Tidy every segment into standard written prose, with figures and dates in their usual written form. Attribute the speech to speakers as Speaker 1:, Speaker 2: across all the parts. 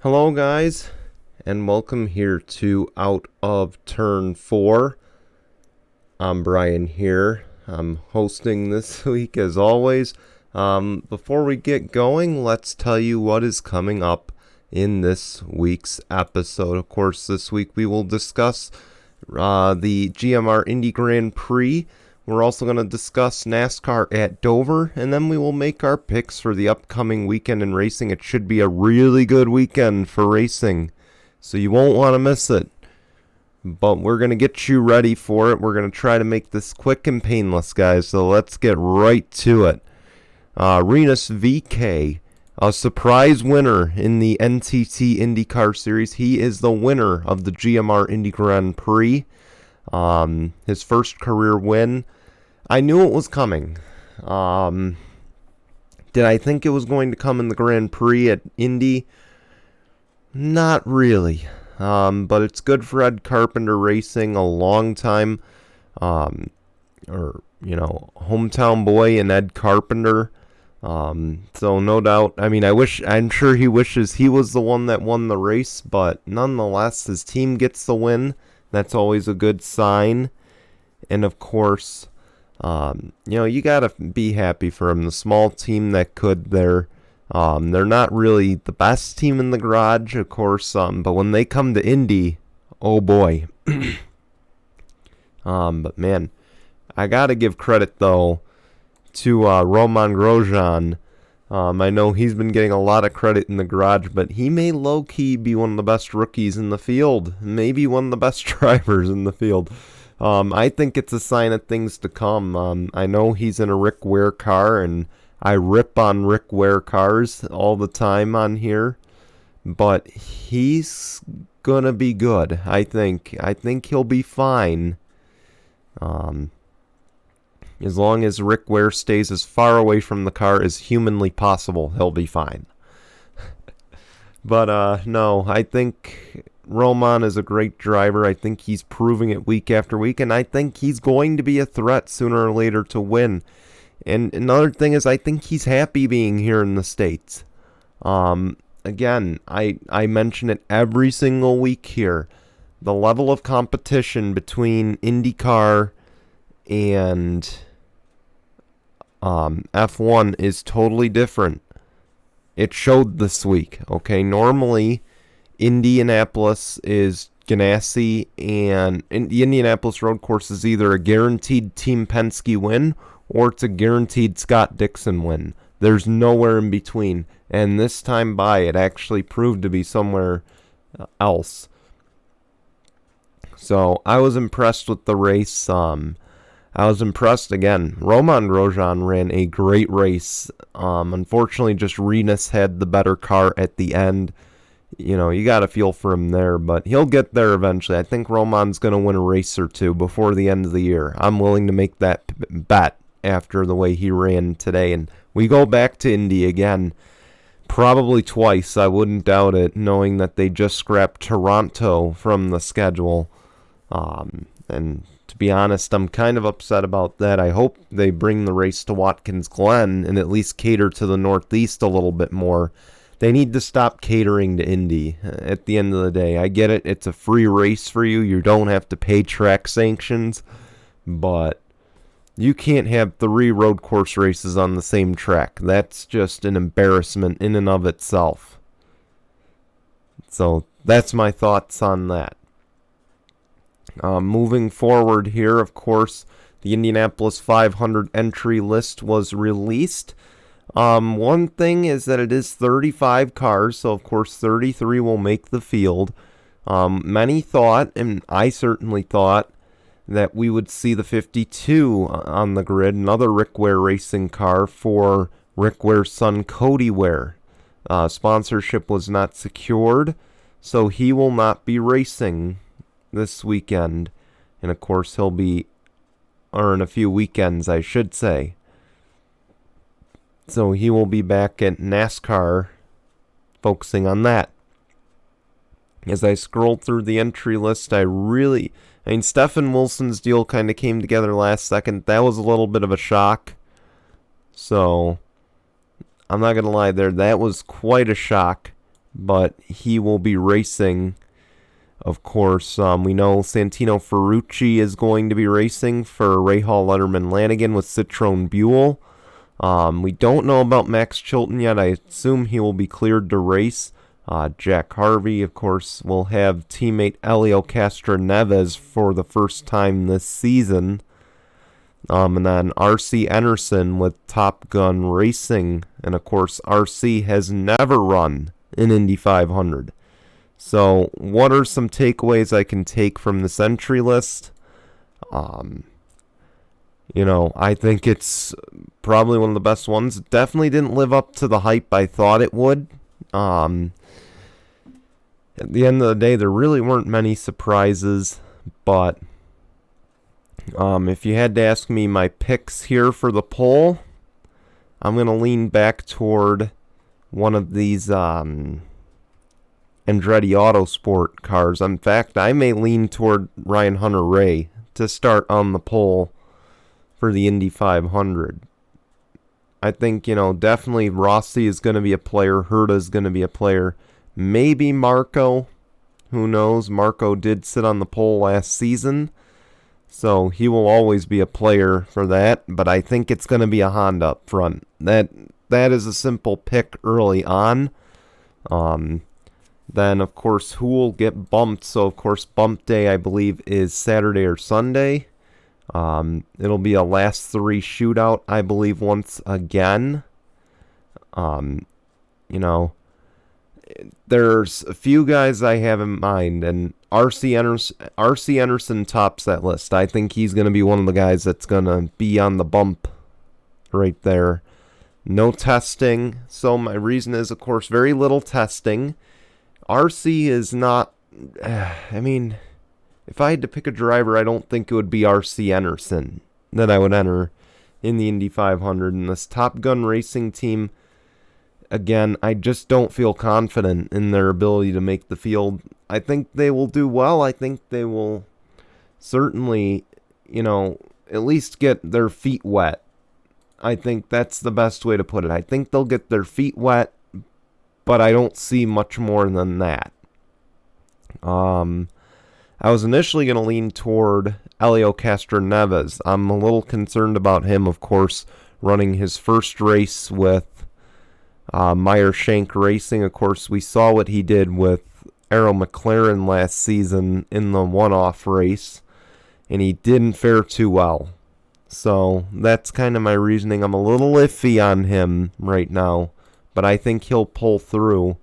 Speaker 1: Hello guys, and welcome here to Out of Turn 4. I'm Brian here. I'm hosting this week as always. Before we get going, let's tell you what is coming up in this week's episode. Of course, this week we will discuss the GMR Indy Grand Prix. We're also going to discuss NASCAR at Dover, and then we will make our picks for the upcoming weekend in racing. It should be a really good weekend for racing, so you won't want to miss it. But we're going to get you ready for it. We're going to try to make this quick and painless, guys, so let's get right to it. Rinus VeeKay, a surprise winner in the NTT IndyCar Series. He is the winner of the GMR Indy Grand Prix. His first career win. I knew it was coming. Did I think it was going to come in the Grand Prix at Indy? Not really. But it's good for Ed Carpenter Racing, a long time, hometown boy in Ed Carpenter. So no doubt, I'm sure he wishes he was the one that won the race, but nonetheless, his team gets the win. That's always a good sign. And of course, you gotta be happy for him. The small team that could there. They're not really the best team in the garage, of course, but when they come to Indy, oh boy. But man, I gotta give credit though to Romain Grosjean. I know he's been getting a lot of credit in the garage, but he may low-key be one of the best rookies in the field. Maybe one of the best drivers in the field. I think it's a sign of things to come. I know he's in a Rick Ware car, and I rip on Rick Ware cars all the time on here. But he's gonna be good, I think. I think he'll be fine. As long as Rick Ware stays as far away from the car as humanly possible, he'll be fine. But no, I think Romain is a great driver. I think he's proving it week after week, and I think he's going to be a threat sooner or later to win. And another thing is, I think he's happy being here in the States. Again, I mention it every single week here. The level of competition between IndyCar and F1 is totally different. It showed this week, okay? Normally, Indianapolis is Ganassi, and the Indianapolis road course is either a guaranteed Team Penske win or it's a guaranteed Scott Dixon win. There's nowhere in between. And this time by, it actually proved to be somewhere else. So I was impressed with the race. I was impressed again. Romain Grosjean ran a great race. Unfortunately, just Rinus had the better car at the end. You got to feel for him there, but he'll get there eventually. I think Romain's going to win a race or two before the end of the year. I'm willing to make that bet after the way he ran today. And we go back to Indy again, probably twice. I wouldn't doubt it, knowing that they just scrapped Toronto from the schedule. And to be honest, I'm kind of upset about that. I hope they bring the race to Watkins Glen and at least cater to the Northeast a little bit more. They need to stop catering to Indy at the end of the day. I get it. It's a free race for you. You don't have to pay track sanctions. But you can't have 3 road course races on the same track. That's just an embarrassment in and of itself. So that's my thoughts on that. Moving forward here, of course, the Indianapolis 500 entry list was released. One thing is that it is 35 cars, so of course 33 will make the field. Many thought, and I certainly thought, that we would see the 52 on the grid, another Rick Ware racing car for Rick Ware's son Cody Ware. Sponsorship was not secured, so he will not be racing this weekend, and of course he'll be, or in a few weekends I should say. So he will be back at NASCAR focusing on that. As I scrolled through the entry list, Stephen Wilson's deal kind of came together last second. That was a little bit of a shock. So I'm not going to lie there. That was quite a shock. but he will be racing. Of course, we know Santino Ferrucci is going to be racing for Rahal Letterman Lanigan with Citroen Buell. We don't know about Max Chilton yet. I assume he will be cleared to race. Jack Harvey, of course, will have teammate Helio Castroneves for the first time this season. And then R.C. Enerson with Top Gun Racing. And, of course, R.C. has never run an Indy 500. So, what are some takeaways I can take from this entry list? I think it's probably one of the best ones. Definitely didn't live up to the hype I thought it would. At the end of the day, there really weren't many surprises, but if you had to ask me my picks here for the poll, I'm going to lean back toward one of these Andretti Autosport cars. In fact, I may lean toward Ryan Hunter-Reay to start on the poll for the Indy 500. I think, definitely Rossi is going to be a player. Herta is going to be a player. Maybe Marco. Who knows? Marco did sit on the pole last season, so he will always be a player for that. But I think it's going to be a Honda up front. That is a simple pick early on. Then, of course, who will get bumped? So, of course, bump day, I believe, is Saturday or Sunday. It'll be a last three shootout, I believe, once again. There's a few guys I have in mind, and R.C. Enerson tops that list. I think he's going to be one of the guys that's going to be on the bump right there. No testing, so my reason is, of course, very little testing. R.C. is not, if I had to pick a driver, I don't think it would be R.C. Enerson that I would enter in the Indy 500. And this Top Gun Racing team, again, I just don't feel confident in their ability to make the field. I think they will do well. I think they will certainly, at least get their feet wet. I think that's the best way to put it. I think they'll get their feet wet, but I don't see much more than that. I was initially going to lean toward Helio Castroneves. I'm a little concerned about him, of course, running his first race with Meyer Shank Racing. Of course, we saw what he did with Arrow McLaren last season in the one-off race, and he didn't fare too well. So that's kind of my reasoning. I'm a little iffy on him right now, but I think he'll pull through.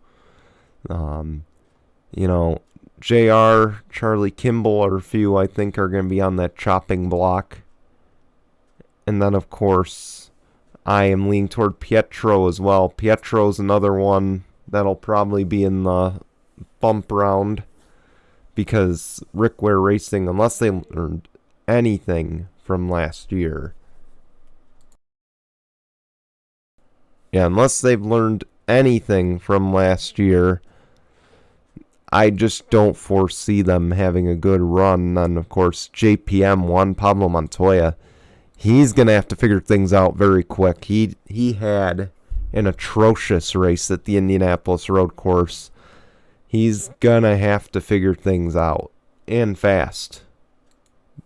Speaker 1: JR, Charlie Kimball are a few I think are going to be on that chopping block. And then, of course, I am leaning toward Pietro as well. Pietro's another one that'll probably be in the bump round because Rick Ware Racing, unless they learned anything from last year. Yeah, unless they've learned anything from last year, I just don't foresee them having a good run. And, of course, JPM won. Pablo Montoya, he's going to have to figure things out very quick. He had an atrocious race at the Indianapolis road course. He's going to have to figure things out, and fast.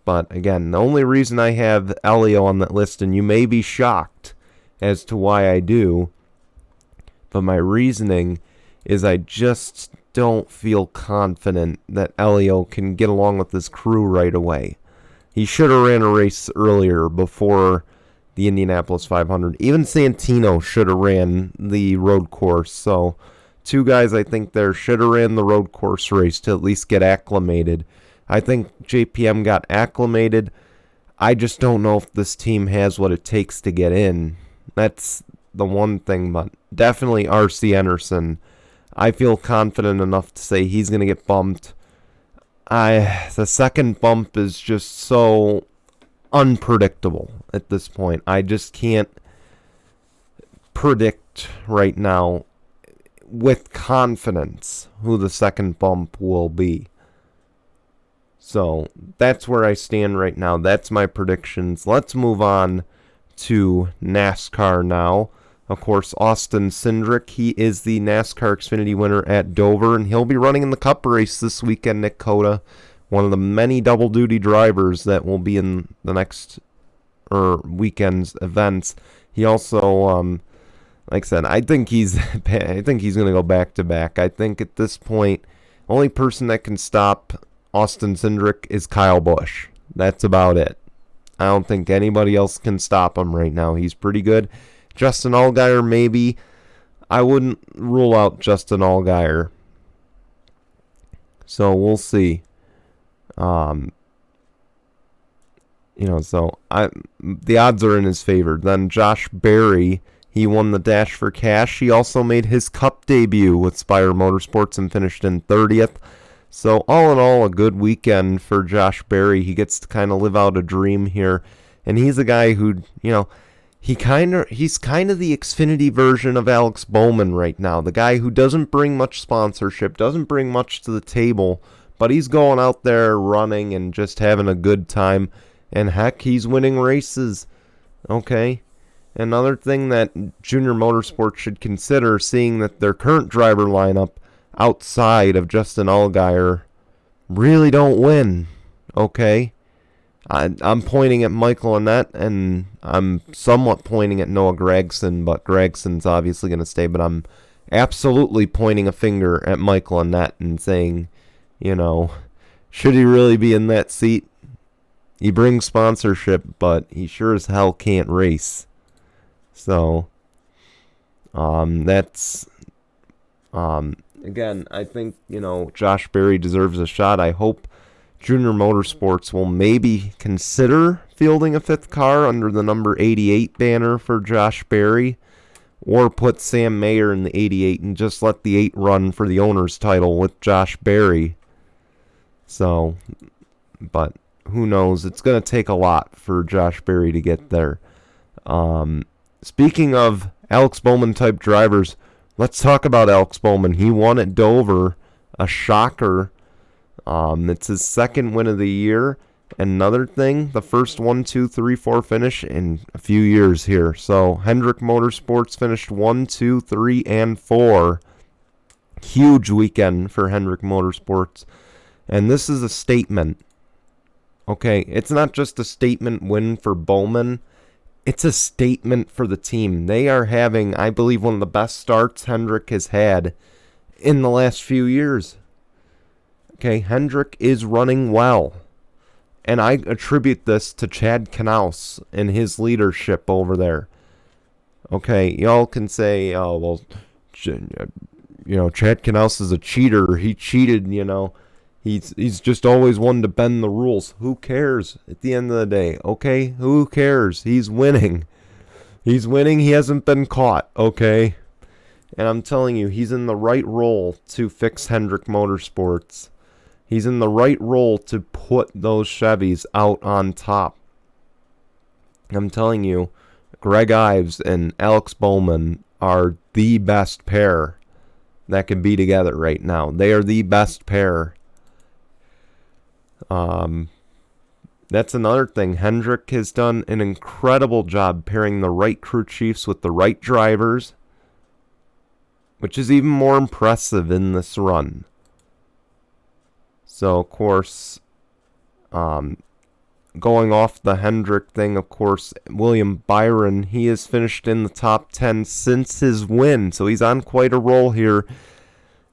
Speaker 1: But, again, the only reason I have Helio on that list, and you may be shocked as to why I do, but my reasoning is I just don't feel confident that Helio can get along with this crew right away. He should have ran a race earlier before the Indianapolis 500. Even Santino should have ran the road course. So, two guys I think there should have ran the road course race to at least get acclimated. I think JPM got acclimated. I just don't know if this team has what it takes to get in. That's the one thing, but definitely R.C. Enerson. I feel confident enough to say he's going to get bumped. The second bump is just so unpredictable at this point. I just can't predict right now with confidence who the second bump will be. So that's where I stand right now. That's my predictions. Let's move on to NASCAR now. Of course, Austin Syndrick, he is the NASCAR Xfinity winner at Dover, and he'll be running in the Cup race this weekend at COTA. One of the many double-duty drivers that will be in the next weekend's events. He also, like I said, I think he's going to go back-to-back. I think at this point, only person that can stop Austin Syndrick is Kyle Busch. That's about it. I don't think anybody else can stop him right now. He's pretty good. Justin Allgaier, maybe. I wouldn't rule out Justin Allgaier. So we'll see. The odds are in his favor. Then Josh Berry, he won the Dash for Cash. He also made his Cup debut with Spire Motorsports and finished in 30th. So all in all, a good weekend for Josh Berry. He gets to kind of live out a dream here. And he's a guy who, he's kind of the Xfinity version of Alex Bowman right now. The guy who doesn't bring much sponsorship, doesn't bring much to the table, but he's going out there running and just having a good time. And heck, he's winning races. Okay. Another thing that Junior Motorsports should consider, seeing that their current driver lineup outside of Justin Allgaier really don't win. Okay. I'm pointing at Michael Annett, and I'm somewhat pointing at Noah Gragson, but Gragson's obviously going to stay. But I'm absolutely pointing a finger at Michael Annett and saying, should he really be in that seat? He brings sponsorship, but he sure as hell can't race. So, that's, again, I think, Josh Berry deserves a shot. I hope Junior Motorsports will maybe consider fielding a fifth car under the number 88 banner for Josh Berry, or put Sam Mayer in the 88 and just let the 8 run for the owner's title with Josh Berry. So, but who knows? It's going to take a lot for Josh Berry to get there. Speaking of Alex Bowman type drivers, let's talk about Alex Bowman. He won at Dover, a shocker. It's his second win of the year. Another thing, the first 1, 2, 3, 4 finish in a few years here. So Hendrick Motorsports finished 1, 2, 3, and 4. Huge weekend for Hendrick Motorsports. And this is a statement. Okay, it's not just a statement win for Bowman. It's a statement for the team. They are having, I believe, one of the best starts Hendrick has had in the last few years. Okay, Hendrick is running well. And I attribute this to Chad Knaus and his leadership over there. Okay, y'all can say, oh, well, Chad Knaus is a cheater. He cheated, He's just always wanted to bend the rules. Who cares at the end of the day? Okay, who cares? He's winning. He's winning. He hasn't been caught, okay? And I'm telling you, he's in the right role to fix Hendrick Motorsports. He's in the right role to put those Chevys out on top. I'm telling you, Greg Ives and Alex Bowman are the best pair that can be together right now. They are the best pair. That's another thing. Hendrick has done an incredible job pairing the right crew chiefs with the right drivers, which is even more impressive in this run. So, of course, going off the Hendrick thing, of course, William Byron, he has finished in the top 10 since his win, so he's on quite a roll here.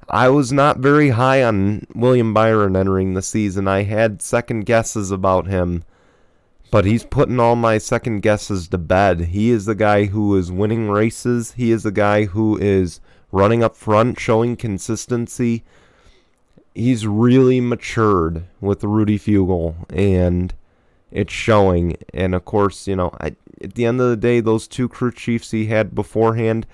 Speaker 1: I was not very high on William Byron entering the season. I had second guesses about him, but he's putting all my second guesses to bed. He is the guy who is winning races. He is the guy who is running up front, showing consistency. He's really matured with Rudy Fugle, and it's showing. And, of course, at the end of the day, those two crew chiefs he had beforehand,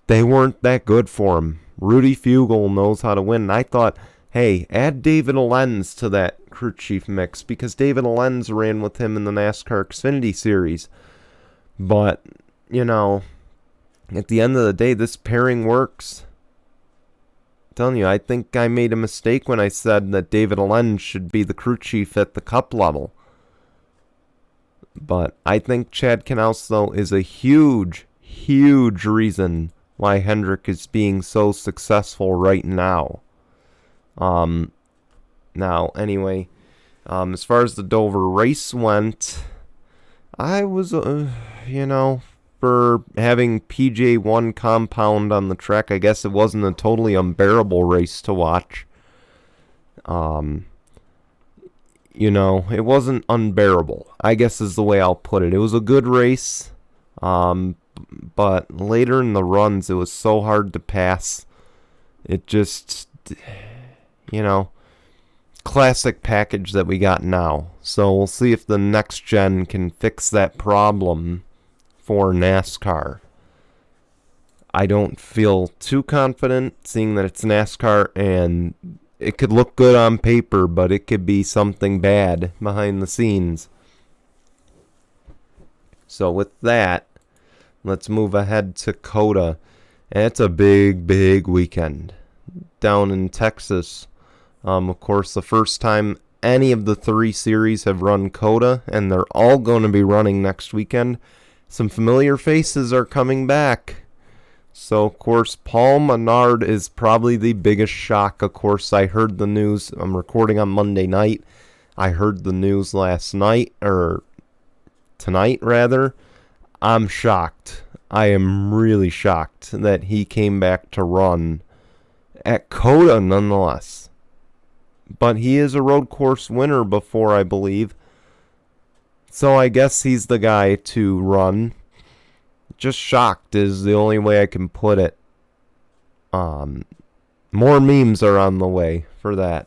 Speaker 1: they weren't that good for him. Rudy Fugle knows how to win. And I thought, hey, add David Lenz to that crew chief mix, because David Lenz ran with him in the NASCAR Xfinity Series. But, at the end of the day, this pairing works. I'm telling you, I think I made a mistake when I said that David Lenz should be the crew chief at the Cup level. But I think Chad Knaus, though, is a huge huge reason why Hendrick is being so successful right now. Anyway, as far as the Dover race went, I was, for having PJ1 compound on the track, I guess it wasn't a totally unbearable race to watch. It wasn't unbearable, I guess is the way I'll put it. It was a good race, but later in the runs, it was so hard to pass. It just, classic package that we got now. So we'll see if the next gen can fix that problem for NASCAR. I don't feel too confident, seeing that it's NASCAR and it could look good on paper, but it could be something bad behind the scenes. So with that, let's move ahead to COTA. And it's a big, big weekend down in Texas. Of course, the first time any of the 3 series have run COTA, and they're all going to be running next weekend. Some familiar faces are coming back. So, of course, Paul Menard is probably the biggest shock. Of course, I heard the news. I'm recording on Monday night. I heard the news last night, or tonight, rather. I'm shocked. I am really shocked that he came back to run at COTA nonetheless. But he is a road course winner before, I believe. So I guess he's the guy to run. Just shocked is the only way I can put it. More memes are on the way for that.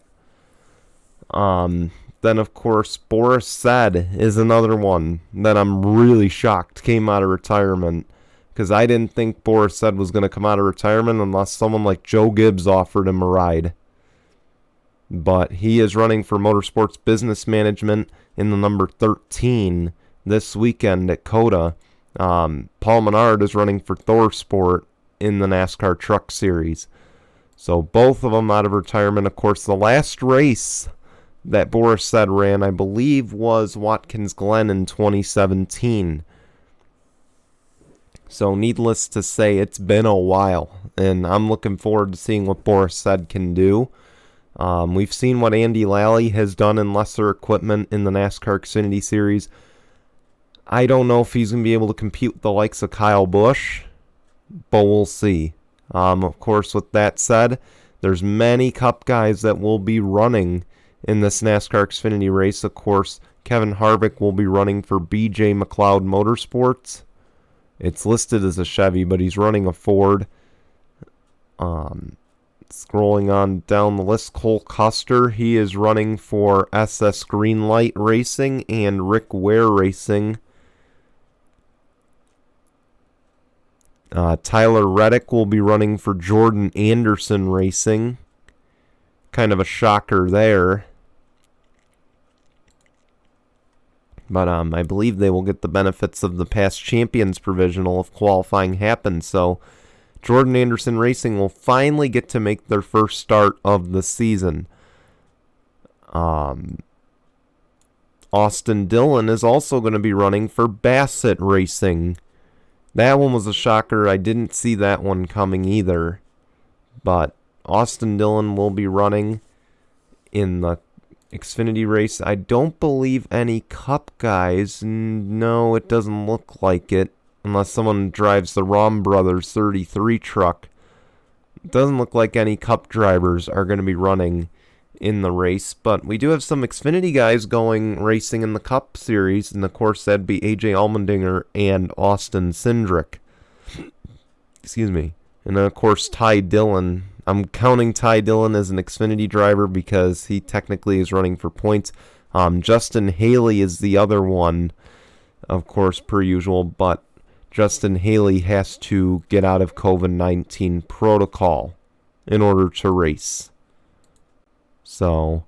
Speaker 1: Then, of course, Boris Said is another one that I'm really shocked came out of retirement. Because I didn't think Boris Said was going to come out of retirement unless someone like Joe Gibbs offered him a ride. But he is running for Motorsports Business Management in the number 13 this weekend at COTA. Paul Menard is running for ThorSport in the NASCAR Truck Series. So both of them out of retirement. Of course, the last race that Boris Said ran, I believe, was Watkins Glen in 2017. So needless to say, it's been a while. And I'm looking forward to seeing what Boris Said can do. We've seen what Andy Lally has done in lesser equipment in the NASCAR Xfinity Series. I don't know if he's going to be able to compete with the likes of Kyle Busch, but we'll see. Of course, with that said, there's many Cup guys that will be running in this NASCAR Xfinity race. Of course, Kevin Harvick will be running for BJ McLeod Motorsports. It's listed as a Chevy, but he's running a Ford. Scrolling on down the list, Cole Custer, he is running for SS Greenlight Racing and Rick Ware Racing. Tyler Reddick will be running for Jordan Anderson Racing. Kind of a shocker there. But I believe they will get the benefits of the past champions provisional if qualifying happens. So Jordan Anderson Racing will finally get to make their first start of the season. Austin Dillon is also going to be running for Bassett Racing. That one was a shocker. I didn't see that one coming either. But Austin Dillon will be running in the Xfinity race. I don't believe any Cup guys. No, it doesn't look like it. Unless someone drives the Rom Brothers 33 truck. It doesn't look like any Cup drivers are going to be running in the race. But we do have some Xfinity guys going racing in the Cup Series. And of course, that'd be AJ Allmendinger and Austin Syndrick. Excuse me. And then, of course, Ty Dillon. I'm counting Ty Dillon as an Xfinity driver because he technically is running for points. Justin Haley is the other one, of course, per usual. But Justin Haley has to get out of COVID-19 protocol in order to race. So,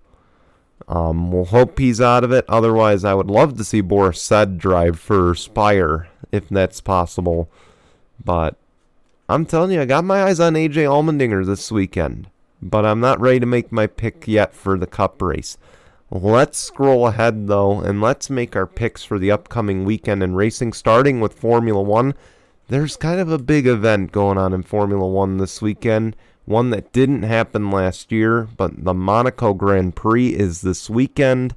Speaker 1: we'll hope he's out of it. Otherwise, I would love to see Boris Said drive for Spire, if that's possible. But I'm telling you, I got my eyes on AJ Allmendinger this weekend. But I'm not ready to make my pick yet for the Cup race. Let's scroll ahead, though, and let's make our picks for the upcoming weekend in racing, starting with Formula 1. there's kind of a big event going on in Formula One this weekend. One that didn't happen last year, but the Monaco Grand Prix is this weekend.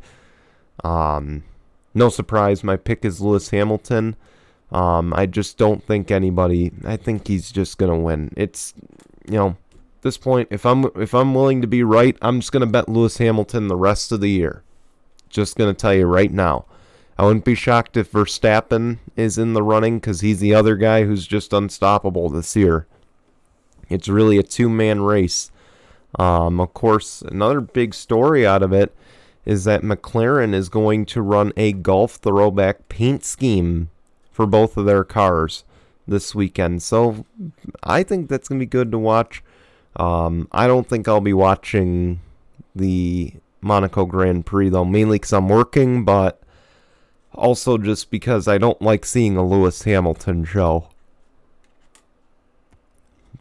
Speaker 1: No surprise, my pick is Lewis Hamilton. I just don't think anybody. I think he's just gonna win. It's, at this point, if I'm willing to be right, I'm just gonna bet Lewis Hamilton the rest of the year. Just gonna tell you right now. I wouldn't be shocked if Verstappen is in the running because he's the other guy who's just unstoppable this year. It's really a two-man race. Of course, another big story out of it is that McLaren is going to run a Golf throwback paint scheme for both of their cars this weekend. So I think that's going to be good to watch. I don't think I'll be watching the Monaco Grand Prix, though, mainly because I'm working, but also just because I don't like seeing a Lewis Hamilton show.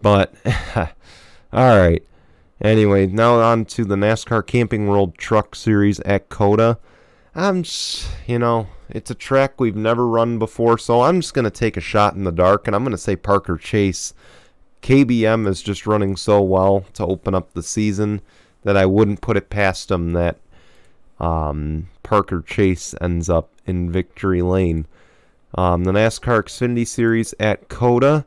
Speaker 1: But, alright. Anyway, now on to the NASCAR Camping World Truck Series at COTA. It's a track we've never run before, so I'm just going to take a shot in the dark, and I'm going to say Parker Chase. KBM is just running so well to open up the season that I wouldn't put it past him that Parker Chase ends up in victory lane. The NASCAR Xfinity Series at COTA.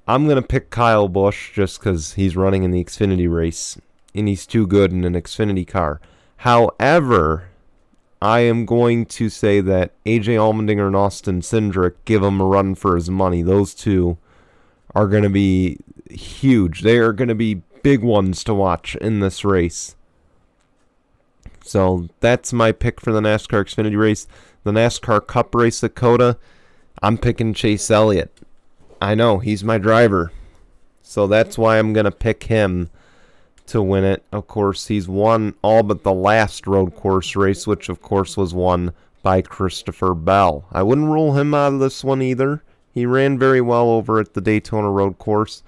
Speaker 1: I'm going to pick Kyle Busch just because he's running in the Xfinity race, and he's too good in an Xfinity car. However, I am going to say that AJ Allmendinger and Austin Syndrick give him a run for his money. Those two are going to be huge. They are going to be big ones to watch in this race. So that's my pick for the NASCAR Xfinity race. The NASCAR Cup race at COTA, I'm picking Chase Elliott. I know, he's my driver. So that's why I'm going to pick him to win it. Of course, he's won all but the last road course race, which of course was won by Christopher Bell. I wouldn't rule him out of this one either. He ran very well over at the Daytona road course.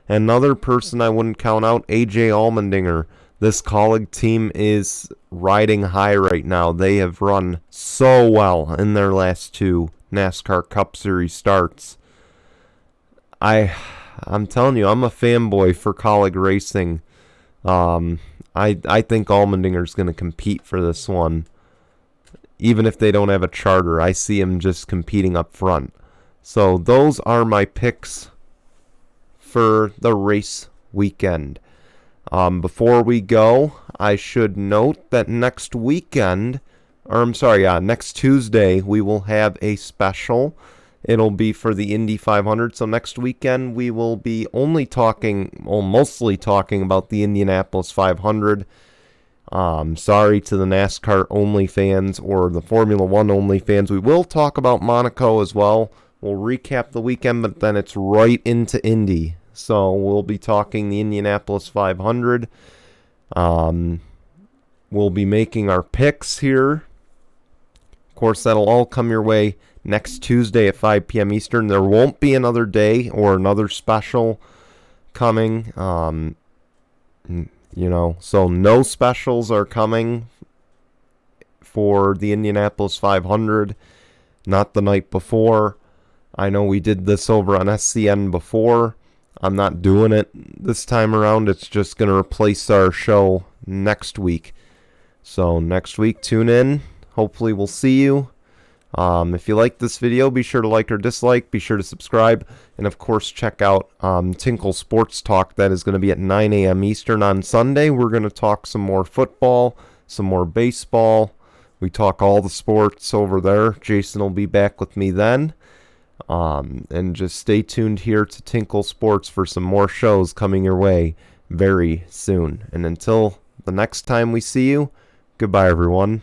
Speaker 1: Another person I wouldn't count out, AJ Allmendinger. This Colleague team is riding high right now. They have run so well in their last two NASCAR Cup Series starts. I'm telling you, I'm a fanboy for Colleague Racing. I think Allmendinger's going to compete for this one. Even if they don't have a charter, I see him just competing up front. So those are my picks for the race weekend. Before we go, I should note that next Tuesday, we will have a special. It'll be for the Indy 500. So next weekend, we will be mostly talking about the Indianapolis 500. Sorry to the NASCAR only fans or the Formula One only fans. We will talk about Monaco as well. We'll recap the weekend, but then it's right into Indy. So we'll be talking the Indianapolis 500. We'll be making our picks here. Of course, that'll all come your way next Tuesday at 5 p.m. Eastern. There won't be another day or another special coming. So no specials are coming for the Indianapolis 500. Not the night before. I know we did this over on SCN before. I'm not doing it this time around. It's just going to replace our show next week. So next week, tune in. Hopefully we'll see you. If you like this video, be sure to like or dislike. Be sure to subscribe. And of course, check out Tinkle Sports Talk. That is going to be at 9 a.m. Eastern on Sunday. We're going to talk some more football, some more baseball. We talk all the sports over there. Jason will be back with me then. And just stay tuned here to Tinkle Sports for some more shows coming your way very soon. And until the next time we see you, goodbye, everyone.